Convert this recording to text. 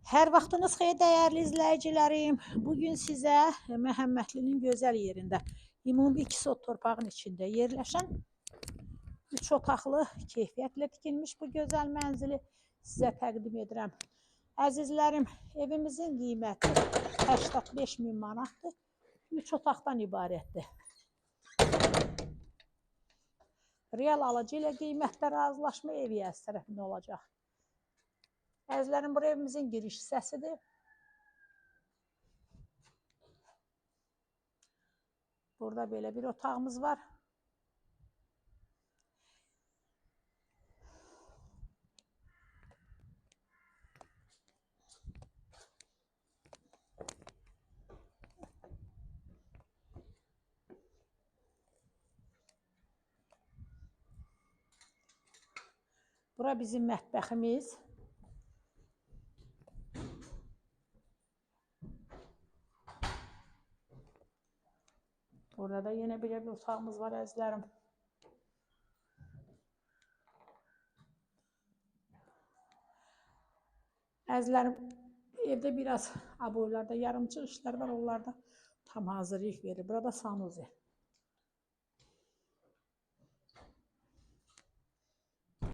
Hər vaxtınız xeyir dəyərli izləyicilərim. Bugün sizə Məhəmmədlinin gözəl yerində, ümumi 2 sot torpağın içində yerləşən 3 otaqlı keyfiyyətlə tikilmiş bu gözəl mənzili sizə təqdim edirəm. Əzizlərim, evimizin qiyməti 85 min manatdır. 3 otaqdan ibarətdir. Real alıcı ilə qiymətdə razılaşma ev yəz tərəfində olacaq. Əzizlərim, bura evimizin giriş hissəsidir. Burada belə bir otağımız var. Bura bizim mətbəximiz. Burada da yine bir otağımız var əzizlərim. Əzizlərim, evdə biraz aboylarda yarımçıq işlər var, onlarda tam hazırlıq verir. Burada sanuzi.